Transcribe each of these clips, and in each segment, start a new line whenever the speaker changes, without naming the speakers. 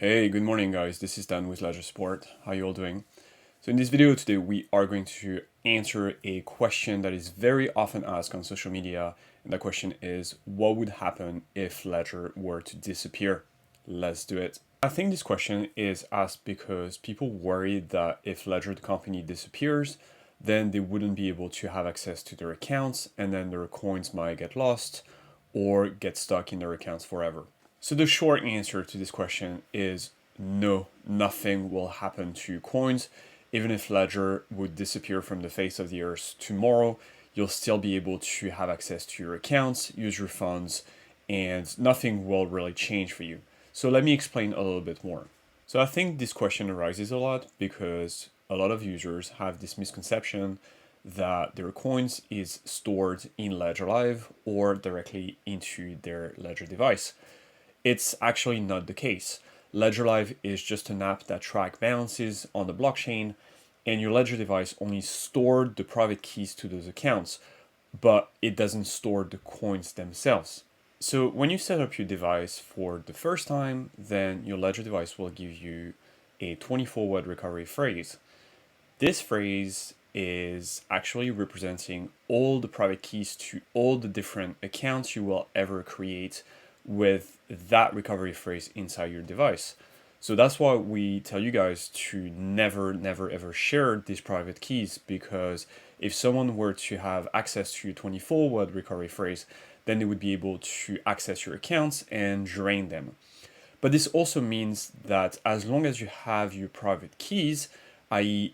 Hey, good morning guys, this is Dan with Ledger Support. How you all doing? So in this video today, we are going to answer a question that is very often asked on social media. And that question is, what would happen if Ledger were to disappear? Let's do it. I think this question is asked because people worry that if Ledger the company disappears, then they wouldn't be able to have access to their accounts and then their coins might get lost or get stuck in their accounts forever. So the short answer to this question is no, nothing will happen to coins. Even if Ledger would disappear from the face of the earth tomorrow, you'll still be able to have access to your accounts, use your funds, and nothing will really change for you. So let me explain a little bit more. So I think this question arises a lot because a lot of users have this misconception that their coins is stored in Ledger Live or directly into their Ledger device. It's actually not the case. Ledger Live is just an app that tracks balances on the blockchain, and your Ledger device only stored the private keys to those accounts, but it doesn't store the coins themselves. So when you set up your device for the first time, then your Ledger device will give you a 24-word recovery phrase. This phrase is actually representing all the private keys to all the different accounts you will ever create with that recovery phrase inside your device. So that's why we tell you guys to never ever share these private keys, because if someone were to have access to your 24-word recovery phrase, then they would be able to access your accounts and drain them. But this also means that as long as you have your private keys, i.e.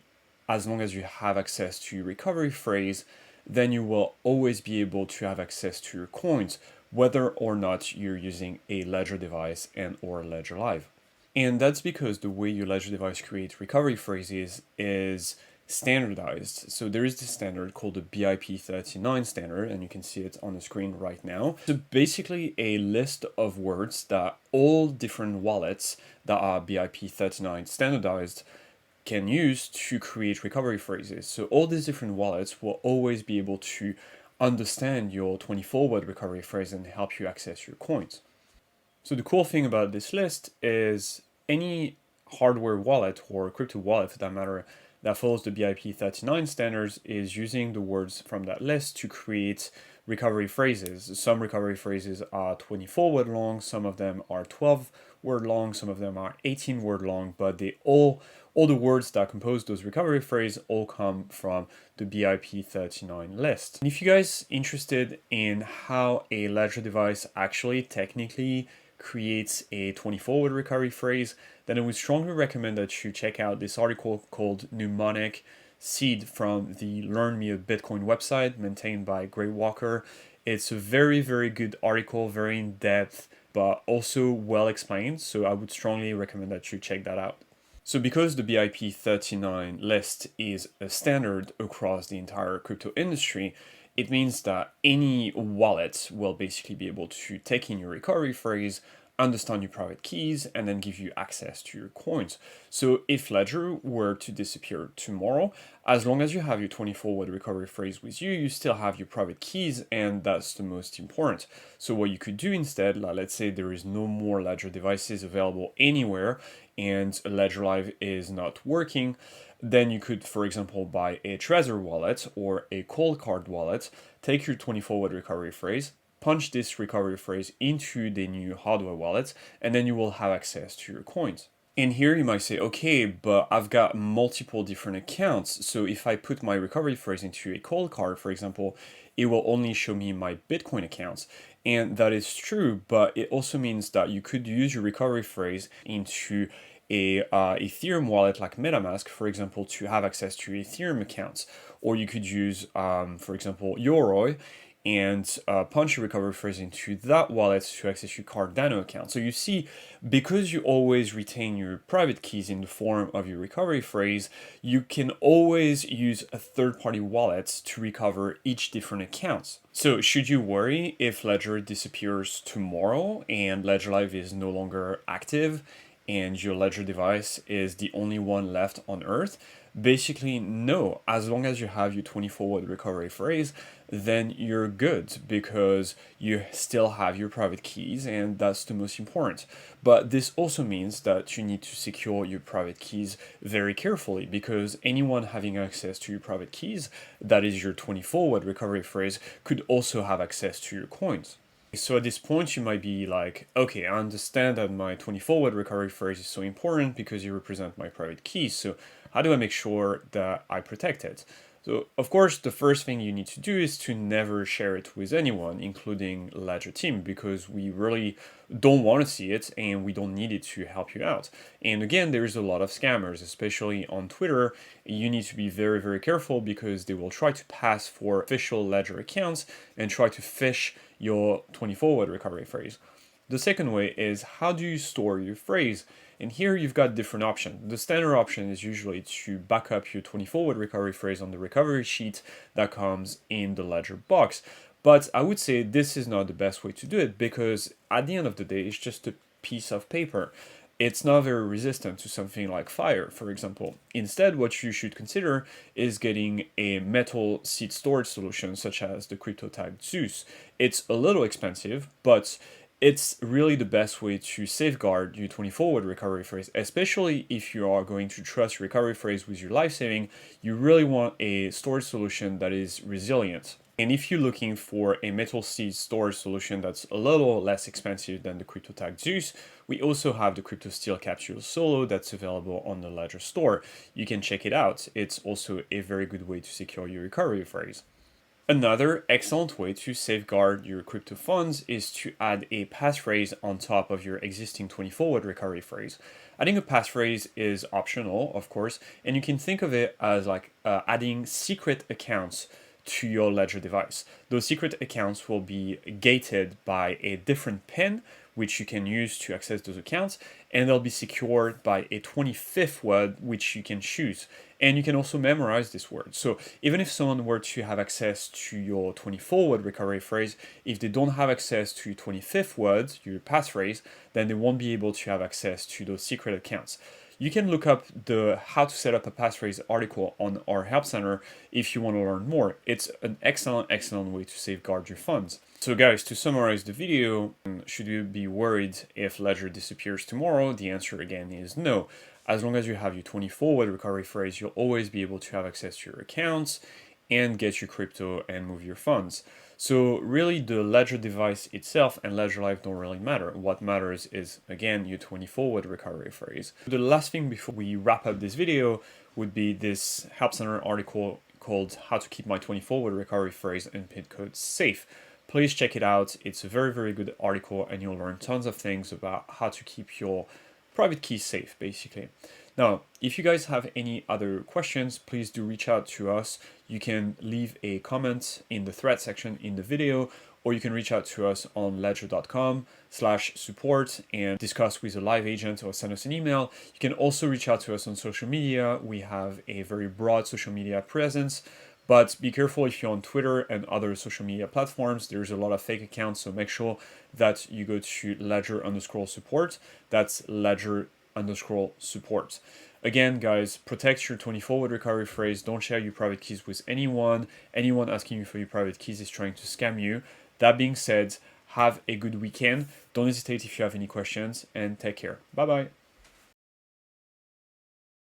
as long as you have access to your recovery phrase, then you will always be able to have access to your coins, whether or not you're using a Ledger device and or Ledger Live. And that's because the way your Ledger device creates recovery phrases is standardized. So there is this standard called the BIP39 standard, and you can see it on the screen right now. So basically a list of words that all different wallets that are BIP39 standardized can use to create recovery phrases. So all these different wallets will always be able to understand your 24-word recovery phrase and help you access your coins. So the cool thing about this list is any hardware wallet or crypto wallet for that matter that follows the BIP39 standards is using the words from that list to create recovery phrases. Some recovery phrases are 24-word long, some of them are 12-word long, some of them are 18-word long, but they all the words that compose those recovery phrases all come from the BIP39 list. And if you guys interested in how a Ledger device actually technically creates a 24-word recovery phrase, then I would strongly recommend that you check out this article called Mnemonic Seed from the Learn Me a Bitcoin website maintained by Greg Walker. It's a very good article, very in-depth, but also well explained, so I would strongly recommend that you check that out. So because the BIP39 list is a standard across the entire crypto industry, it means that any wallet will basically be able to take in your recovery phrase, understand your private keys, and then give you access to your coins. So if Ledger were to disappear tomorrow, as long as you have your 24-word recovery phrase with you, you still have your private keys, and that's the most important. So what you could do instead, let's say there is no more Ledger devices available anywhere, and Ledger Live is not working, then you could, for example, buy a Trezor wallet or a Cold Card wallet, take your 24-word recovery phrase, punch this recovery phrase into the new hardware wallet, and then you will have access to your coins. And here you might say, okay, but I've got multiple different accounts. So if I put my recovery phrase into a Cold Card, for example, it will only show me my Bitcoin accounts. And that is true, but it also means that you could use your recovery phrase into a Ethereum wallet like MetaMask, for example, to have access to Ethereum accounts. Or you could use, for example, Yoroi and punch your recovery phrase into that wallet to access your Cardano account. So you see, because you always retain your private keys in the form of your recovery phrase, you can always use a third-party wallet to recover each different account. So should you worry if Ledger disappears tomorrow and Ledger Live is no longer active and your ledger device is the only one left on Earth? Basically, no. As long as you have your 24-word recovery phrase, then you're good because you still have your private keys, and that's the most important. But this also means that you need to secure your private keys very carefully, because anyone having access to your private keys, that is your 24-word recovery phrase, could also have access to your coins. So at this point, you might be like, okay, I understand that my 24-word recovery phrase is so important because you represent my private keys. So how do I make sure that I protect it? So of course, the first thing you need to do is to never share it with anyone, including Ledger team, because we really don't want to see it and we don't need it to help you out. And again, there's a lot of scammers, especially on Twitter. You need to be very, very careful because they will try to pass for official Ledger accounts and try to phish your 24-word recovery phrase. The second way is, how do you store your phrase? And here you've got different options. The standard option is usually to back up your 24-word recovery phrase on the recovery sheet that comes in the Ledger box. But I would say this is not the best way to do it, because at the end of the day, it's just a piece of paper. It's not very resistant to something like fire, for example. Instead, what you should consider is getting a metal seed storage solution such as the Cryptotag Zeus. It's a little expensive, but it's really the best way to safeguard your 24-word recovery phrase, especially if you are going to trust your recovery phrase with your life saving. You really want a storage solution that is resilient. And if you're looking for a metal seed storage solution that's a little less expensive than the Cryptotag Zeus, we also have the Crypto Steel Capsule Solo that's available on the Ledger store. You can check it out. It's also a very good way to secure your recovery phrase. Another excellent way to safeguard your crypto funds is to add a passphrase on top of your existing 24-word recovery phrase. Adding a passphrase is optional, of course, and you can think of it as like adding secret accounts to your Ledger device. Those secret accounts will be gated by a different PIN, which you can use to access those accounts, and they'll be secured by a 25th word, which you can choose. And you can also memorize this word. So even if someone were to have access to your 24-word recovery phrase, if they don't have access to your 25th word, your passphrase, then they won't be able to have access to those secret accounts. You can look up the how to set up a passphrase article on our help center if you want to learn more. It's an excellent way to safeguard your funds. So guys, to summarize the video, should you be worried if Ledger disappears tomorrow? The answer again is no. As long as you have your 24-word recovery phrase, you'll always be able to have access to your accounts and get your crypto and move your funds. So really the Ledger device itself and Ledger Live don't really matter. What matters is, again, your 24-word recovery phrase. The last thing before we wrap up this video would be this Help Center article called How to Keep My 24-Word Recovery Phrase and PIN Code Safe. Please check it out. It's a very good article and you'll learn tons of things about how to keep your private keys safe, basically. Now, if you guys have any other questions, please do reach out to us. You can leave a comment in the thread section in the video, or you can reach out to us on ledger.com/support and discuss with a live agent or send us an email. You can also reach out to us on social media. We have a very broad social media presence, but be careful if you're on Twitter and other social media platforms. There's a lot of fake accounts, so make sure that you go to ledger_support. That's ledger_support. Again, guys, protect your 24-word recovery phrase. Don't share your private keys with anyone. Anyone asking you for your private keys is trying to scam you. That being said, have a good weekend. Don't hesitate if you have any questions, and take care. Bye-bye.